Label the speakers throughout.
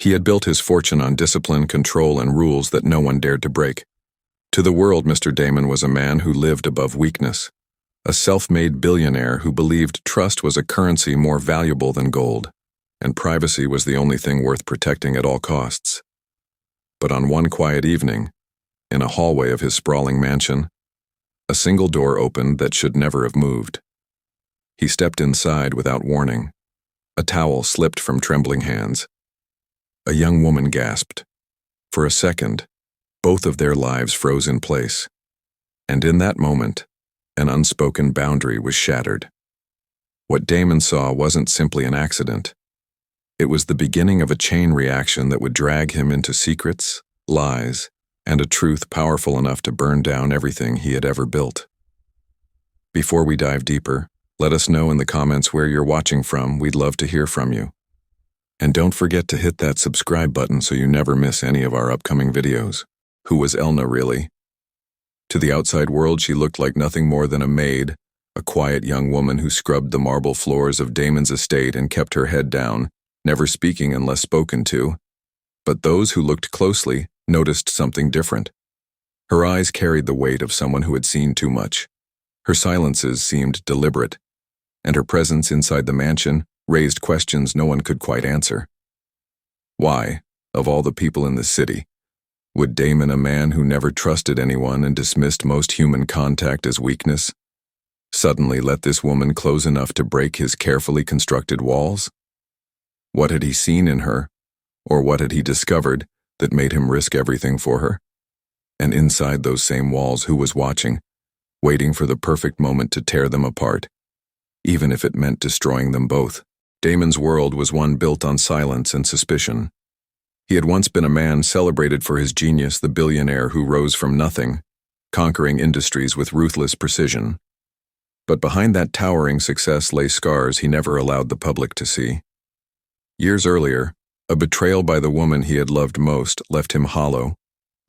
Speaker 1: He had built his fortune on discipline, control, and rules that no one dared to break. To the world, Mr. Damon was a man who lived above weakness, a self-made billionaire who believed trust was a currency more valuable than gold, and privacy was the only thing worth protecting at all costs. But on one quiet evening, in a hallway of his sprawling mansion, a single door opened that should never have moved. He stepped inside without warning. A towel slipped from trembling hands. A young woman gasped. For a second, both of their lives froze in place. And in that moment, an unspoken boundary was shattered. What Damon saw wasn't simply an accident. It was the beginning of a chain reaction that would drag him into secrets, lies, and a truth powerful enough to burn down everything he had ever built. Before we dive deeper, let us know in the comments where you're watching from. We'd love to hear from you. And don't forget to hit that subscribe button so you never miss any of our upcoming videos. Who was Elna really? To the outside world, she looked like nothing more than a maid, a quiet young woman who scrubbed the marble floors of Damon's estate and kept her head down, never speaking unless spoken to. But those who looked closely noticed something different. Her eyes carried the weight of someone who had seen too much. Her silences seemed deliberate, and her presence inside the mansion raised questions no one could quite answer. Why, of all the people in the city, would Damon, a man who never trusted anyone and dismissed most human contact as weakness, suddenly let this woman close enough to break his carefully constructed walls? What had he seen in her, or what had he discovered that made him risk everything for her? And inside those same walls, who was watching, waiting for the perfect moment to tear them apart, even if it meant destroying them both? Damon's world was one built on silence and suspicion. He had once been a man celebrated for his genius, the billionaire who rose from nothing, conquering industries with ruthless precision. But behind that towering success lay scars he never allowed the public to see. Years earlier, a betrayal by the woman he had loved most left him hollow,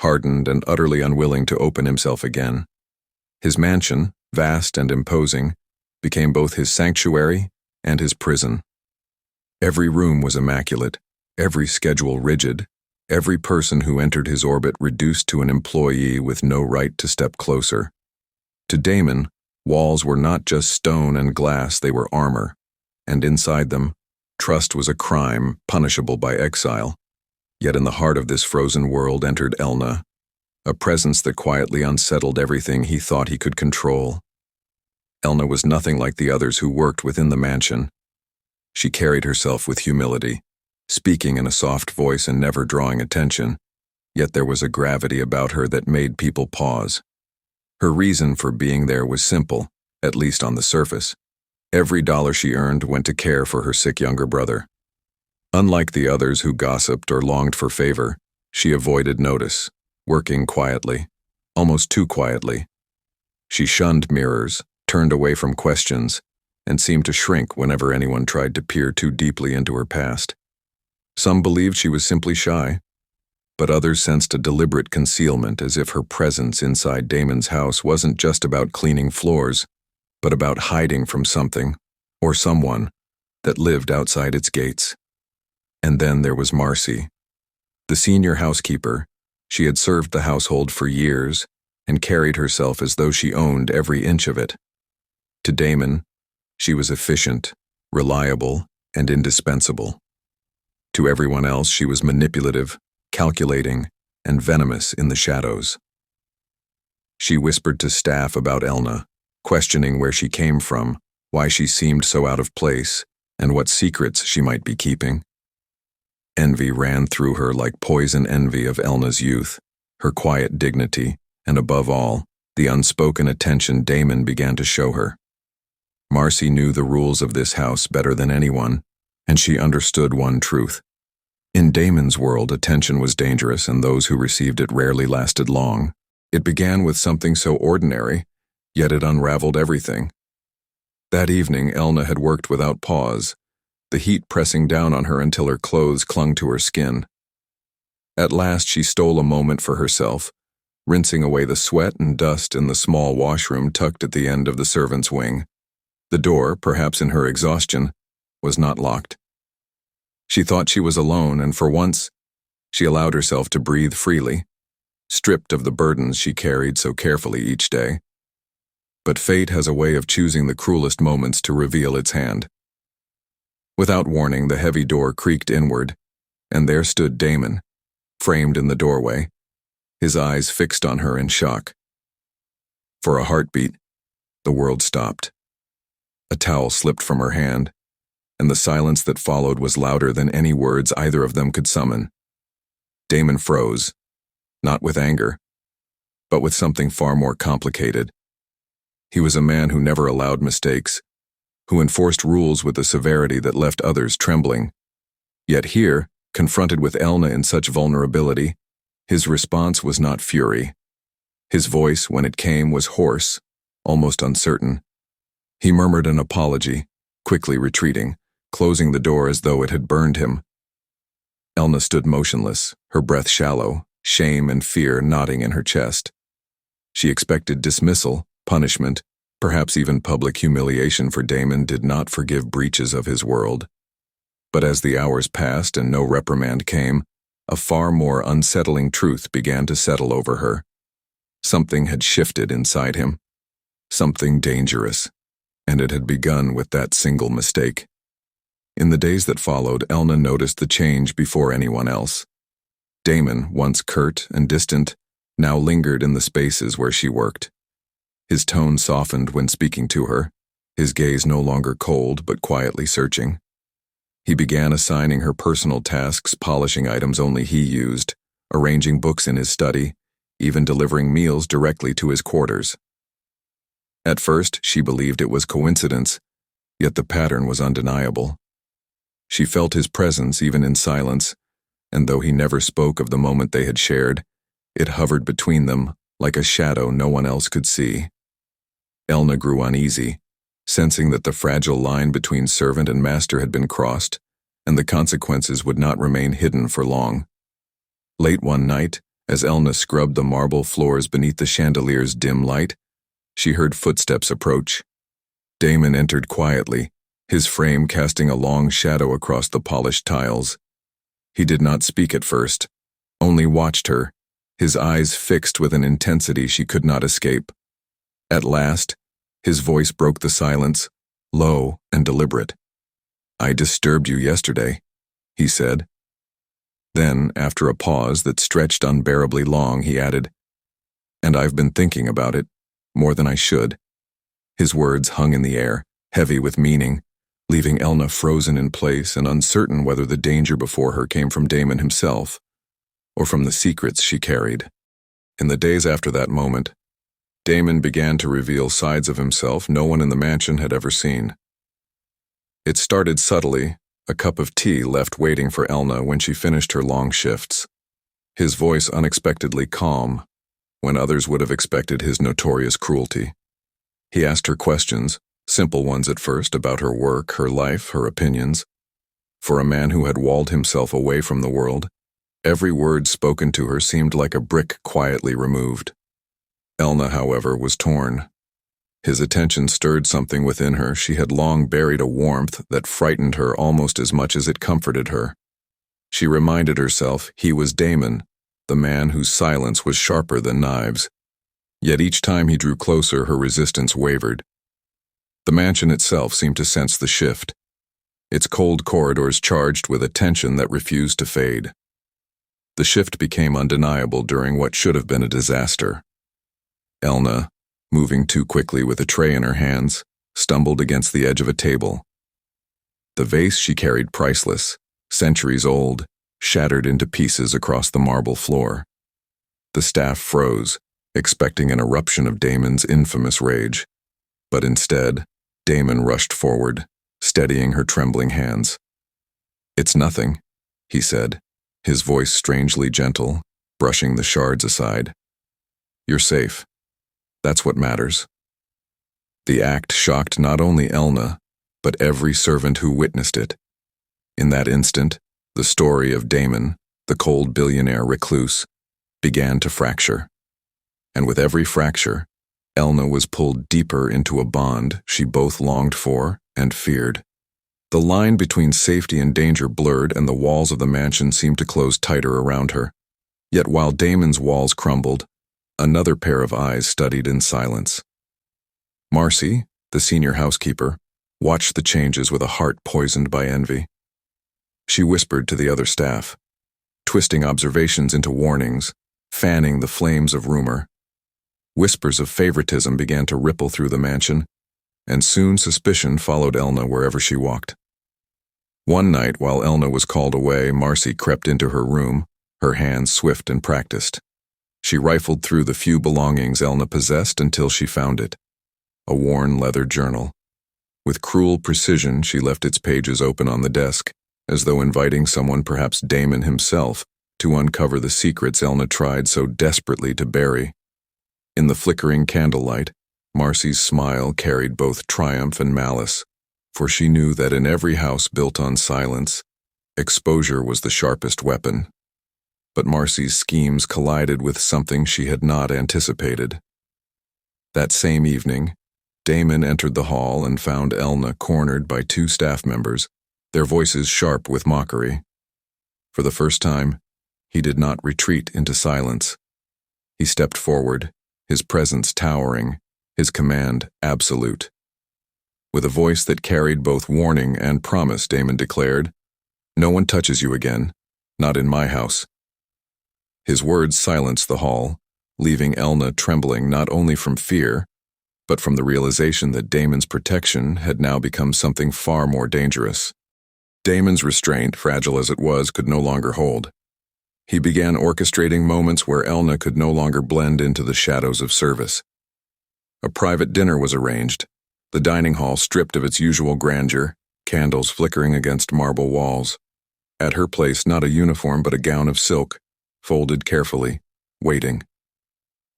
Speaker 1: hardened, and utterly unwilling to open himself again. His mansion, vast and imposing, became both his sanctuary and his prison. Every room was immaculate, every schedule rigid, every person who entered his orbit reduced to an employee with no right to step closer. To Damon, walls were not just stone and glass, they were armor, and inside them, trust was a crime punishable by exile. Yet in the heart of this frozen world entered Elna, a presence that quietly unsettled everything he thought he could control. Elna was nothing like the others who worked within the mansion. She carried herself with humility, speaking in a soft voice and never drawing attention, yet there was a gravity about her that made people pause. Her reason for being there was simple, at least on the surface. Every dollar she earned went to care for her sick younger brother. Unlike the others who gossiped or longed for favor, she avoided notice, working quietly, almost too quietly. She shunned mirrors, turned away from questions, and seemed to shrink whenever anyone tried to peer too deeply into her past. Some believed she was simply shy, but others sensed a deliberate concealment, as if her presence inside Damon's house wasn't just about cleaning floors, but about hiding from something, or someone, that lived outside its gates. And then there was Marcy, the senior housekeeper. She had served the household for years and carried herself as though she owned every inch of it. To Damon, she was efficient, reliable, and indispensable. To everyone else, she was manipulative, calculating, and venomous in the shadows. She whispered to staff about Elna, questioning where she came from, why she seemed so out of place, and what secrets she might be keeping. Envy ran through her like poison envy of Elna's youth, her quiet dignity, and above all, the unspoken attention Damon began to show her. Marcy knew the rules of this house better than anyone, and she understood one truth. In Damon's world, attention was dangerous, and those who received it rarely lasted long. It began with something so ordinary, yet it unraveled everything. That evening, Elna had worked without pause, the heat pressing down on her until her clothes clung to her skin. At last, she stole a moment for herself, rinsing away the sweat and dust in the small washroom tucked at the end of the servants' wing. The door, perhaps in her exhaustion, was not locked. She thought she was alone, and for once, she allowed herself to breathe freely, stripped of the burdens she carried so carefully each day. But fate has a way of choosing the cruelest moments to reveal its hand. Without warning, the heavy door creaked inward, and there stood Damon, framed in the doorway, his eyes fixed on her in shock. For a heartbeat, the world stopped. A towel slipped from her hand, and the silence that followed was louder than any words either of them could summon. Damon froze, not with anger, but with something far more complicated. He was a man who never allowed mistakes, who enforced rules with a severity that left others trembling. Yet here, confronted with Elna in such vulnerability, his response was not fury. His voice, when it came, was hoarse, almost uncertain. He murmured an apology, quickly retreating, closing the door as though it had burned him. Elna stood motionless, her breath shallow, shame and fear knotting in her chest. She expected dismissal, punishment, perhaps even public humiliation, for Damon did not forgive breaches of his world. But as the hours passed and no reprimand came, a far more unsettling truth began to settle over her. Something had shifted inside him, something dangerous, and it had begun with that single mistake. In the days that followed, Elna noticed the change before anyone else. Damon, once curt and distant, now lingered in the spaces where she worked. His tone softened when speaking to her, his gaze no longer cold but quietly searching. He began assigning her personal tasks, polishing items only he used, arranging books in his study, even delivering meals directly to his quarters. At first, she believed it was coincidence, yet the pattern was undeniable. She felt his presence even in silence, and though he never spoke of the moment they had shared, it hovered between them like a shadow no one else could see. Elna grew uneasy, sensing that the fragile line between servant and master had been crossed, and the consequences would not remain hidden for long. Late one night, as Elna scrubbed the marble floors beneath the chandelier's dim light, she heard footsteps approach. Damon entered quietly, his frame casting a long shadow across the polished tiles. He did not speak at first, only watched her, his eyes fixed with an intensity she could not escape. At last, his voice broke the silence, low and deliberate. "I disturbed you yesterday," he said. Then, after a pause that stretched unbearably long, he added, "And I've been thinking about it, more than I should." His words hung in the air, heavy with meaning, leaving Elna frozen in place and uncertain whether the danger before her came from Damon himself, or from the secrets she carried. In the days after that moment, Damon began to reveal sides of himself no one in the mansion had ever seen. It started subtly, a cup of tea left waiting for Elna when she finished her long shifts. His voice unexpectedly calm, when others would have expected his notorious cruelty. He asked her questions, simple ones at first, about her work, her life, her opinions. For a man who had walled himself away from the world, every word spoken to her seemed like a brick quietly removed. Elna, however, was torn. His attention stirred something within her. She had long buried a warmth that frightened her almost as much as it comforted her. She reminded herself he was Damon, the man whose silence was sharper than knives. Yet each time he drew closer, her resistance wavered. The mansion itself seemed to sense the shift, its cold corridors charged with a tension that refused to fade. The shift became undeniable during what should have been a disaster. Elna, moving too quickly with a tray in her hands, stumbled against the edge of a table. The vase she carried, priceless, centuries old, shattered into pieces across the marble floor. The staff froze, expecting an eruption of Damon's infamous rage. But instead, Damon rushed forward, steadying her trembling hands. "It's nothing," he said, his voice strangely gentle, brushing the shards aside. "You're safe. That's what matters." The act shocked not only Elna, but every servant who witnessed it. In that instant, the story of Damon, the cold billionaire recluse, began to fracture. And with every fracture, Elna was pulled deeper into a bond she both longed for and feared. The line between safety and danger blurred, and the walls of the mansion seemed to close tighter around her. Yet while Damon's walls crumbled, another pair of eyes studied in silence. Marcy, the senior housekeeper, watched the changes with a heart poisoned by envy. She whispered to the other staff, twisting observations into warnings, fanning the flames of rumor. Whispers of favoritism began to ripple through the mansion, and soon suspicion followed Elna wherever she walked. One night, while Elna was called away, Marcy crept into her room, her hands swift and practiced. She rifled through the few belongings Elna possessed until she found it, a worn leather journal. With cruel precision, she left its pages open on the desk, as though inviting someone, perhaps Damon himself, to uncover the secrets Elna tried so desperately to bury. In the flickering candlelight, Marcy's smile carried both triumph and malice, for she knew that in every house built on silence, exposure was the sharpest weapon. But Marcy's schemes collided with something she had not anticipated. That same evening, Damon entered the hall and found Elna cornered by two staff members, their voices sharp with mockery. For the first time, he did not retreat into silence. He stepped forward, his presence towering, his command absolute. With a voice that carried both warning and promise, Damon declared, "No one touches you again, not in my house." His words silenced the hall, leaving Elna trembling not only from fear, but from the realization that Damon's protection had now become something far more dangerous. Damon's restraint, fragile as it was, could no longer hold. He began orchestrating moments where Elna could no longer blend into the shadows of service. A private dinner was arranged, the dining hall stripped of its usual grandeur, candles flickering against marble walls. At her place, not a uniform but a gown of silk, folded carefully, waiting.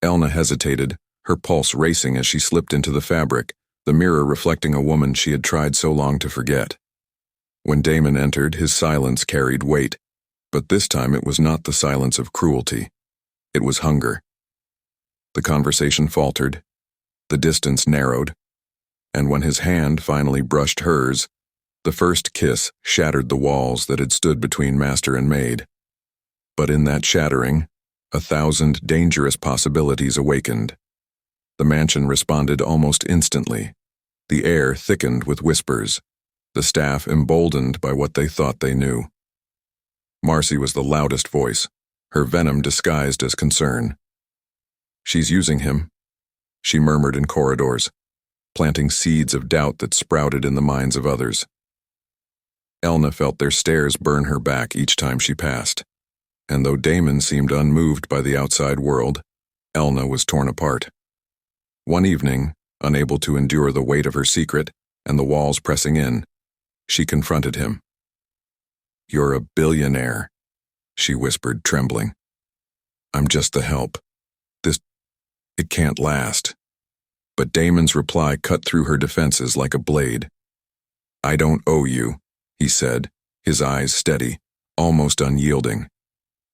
Speaker 1: Elna hesitated, her pulse racing as she slipped into the fabric, the mirror reflecting a woman she had tried so long to forget. When Damon entered, his silence carried weight, but this time it was not the silence of cruelty. It was hunger. The conversation faltered, the distance narrowed, and when his hand finally brushed hers, the first kiss shattered the walls that had stood between master and maid. But in that shattering, 1,000 dangerous possibilities awakened. The mansion responded almost instantly. The air thickened with whispers, the staff emboldened by what they thought they knew. Marcy was the loudest voice, her venom disguised as concern. "She's using him," she murmured in corridors, planting seeds of doubt that sprouted in the minds of others. Elna felt their stares burn her back each time she passed, and though Damon seemed unmoved by the outside world, Elna was torn apart. One evening, unable to endure the weight of her secret and the walls pressing in, she confronted him. "You're a billionaire," she whispered, trembling. "I'm just the help. It can't last." But Damon's reply cut through her defenses like a blade. "I don't owe you," he said, his eyes steady, almost unyielding.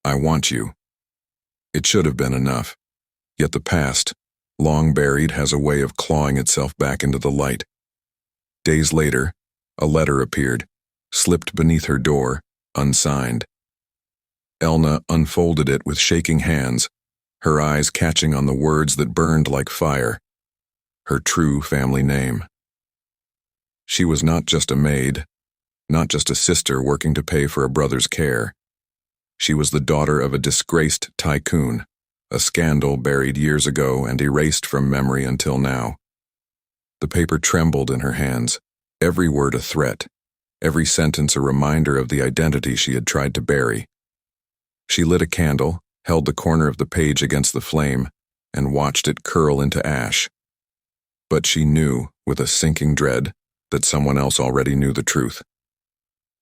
Speaker 1: "I want you." It should have been enough. Yet the past, long buried, has a way of clawing itself back into the light. Days later, a letter appeared, slipped beneath her door, unsigned. Elna unfolded it with shaking hands, her eyes catching on the words that burned like fire. Her true family name. She was not just a maid, not just a sister working to pay for a brother's care. She was the daughter of a disgraced tycoon, a scandal buried years ago and erased from memory until now. The paper trembled in her hands, every word a threat, every sentence a reminder of the identity she had tried to bury. She lit a candle, held the corner of the page against the flame, and watched it curl into ash. But she knew, with a sinking dread, that someone else already knew the truth.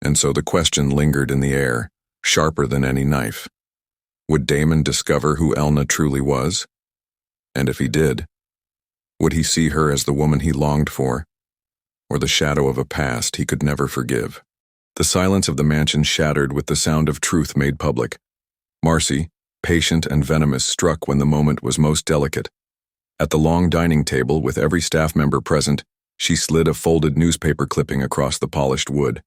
Speaker 1: And so the question lingered in the air, sharper than any knife. Would Damon discover who Elna truly was? And if he did, would he see her as the woman he longed for, or the shadow of a past he could never forgive? The silence of the mansion shattered with the sound of truth made public. Marcy, patient and venomous, struck when the moment was most delicate. At the long dining table, with every staff member present, She slid a folded newspaper clipping across the polished wood.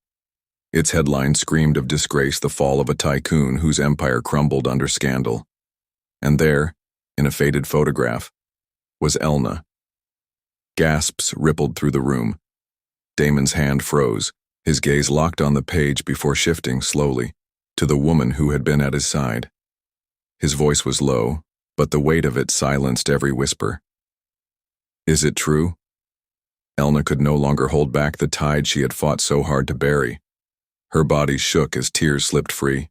Speaker 1: Its headline screamed of disgrace, the fall of a tycoon whose empire crumbled under scandal. And there, in a faded photograph, was Elna. Gasps rippled through the room. Damon's hand froze, his gaze locked on the page before shifting slowly to the woman who had been at his side. His voice was low, but the weight of it silenced every whisper. Is it true? Elna could no longer hold back the tide she had fought so hard to bury. Her body shook as tears slipped free.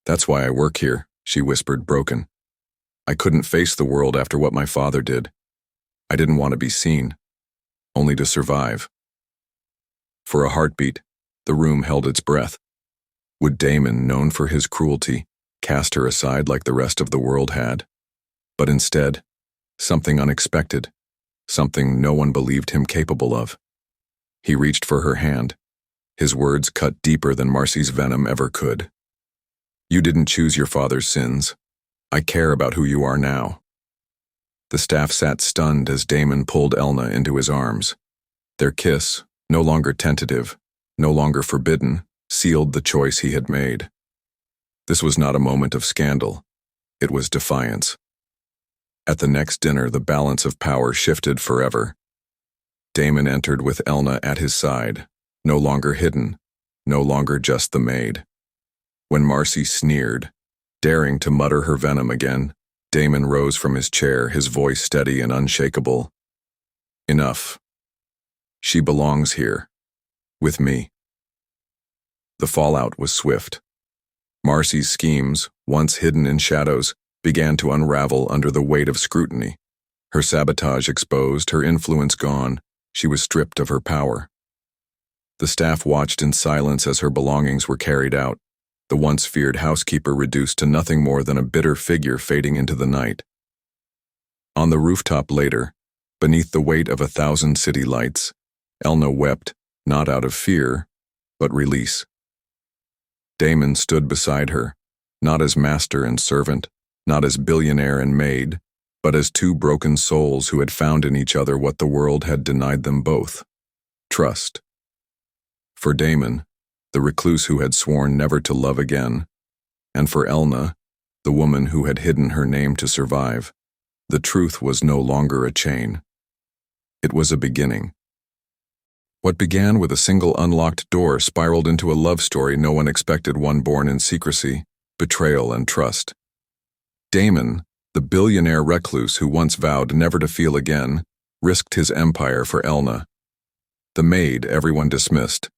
Speaker 1: That's why I work here, she whispered, broken. I couldn't face the world after what my father did. I didn't want to be seen, only to survive. For a heartbeat, the room held its breath. Would Damon, known for his cruelty, cast her aside like the rest of the world had? But instead, something unexpected, something no one believed him capable of. He reached for her hand. His words cut deeper than Marcy's venom ever could. You didn't choose your father's sins. I care about who you are now. The staff sat stunned as Damon pulled Elna into his arms. Their kiss, no longer tentative, no longer forbidden, sealed the choice he had made. This was not a moment of scandal. It was defiance. At the next dinner, the balance of power shifted forever. Damon entered with Elna at his side, no longer hidden, no longer just the maid. When Marcy sneered, daring to mutter her venom again, Damon rose from his chair, his voice steady and unshakable. Enough. She belongs here, with me. The fallout was swift. Marcy's schemes, once hidden in shadows, began to unravel under the weight of scrutiny. Her sabotage exposed, her influence gone, she was stripped of her power. The staff watched in silence as her belongings were carried out, the once feared housekeeper reduced to nothing more than a bitter figure fading into the night. On the rooftop later, beneath the weight of 1,000 city lights, Elna wept, not out of fear, but release. Damon stood beside her, not as master and servant, not as billionaire and maid, but as two broken souls who had found in each other what the world had denied them both: trust. For Damon, the recluse who had sworn never to love again, and for Elna, the woman who had hidden her name to survive, the truth was no longer a chain. It was a beginning. What began with a single unlocked door spiraled into a love story no one expected, one born in secrecy, betrayal, and trust. Damon, the billionaire recluse who once vowed never to feel again, risked his empire for Elna. The maid everyone dismissed,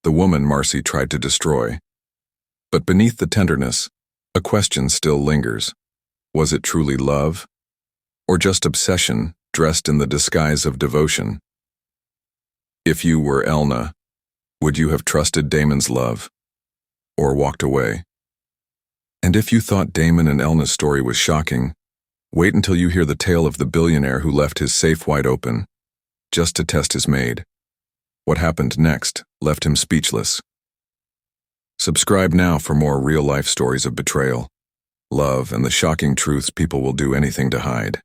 Speaker 1: the woman Marcy tried to destroy. But beneath the tenderness, a question still lingers. Was it truly love? Or just obsession dressed in the disguise of devotion? If you were Elna, would you have trusted Damon's love? Or walked away? And if you thought Damon and Elna's story was shocking, wait until you hear the tale of the billionaire who left his safe wide open, just to test his maid. What happened next left him speechless. Subscribe now for more real-life stories of betrayal, love, and the shocking truths people will do anything to hide.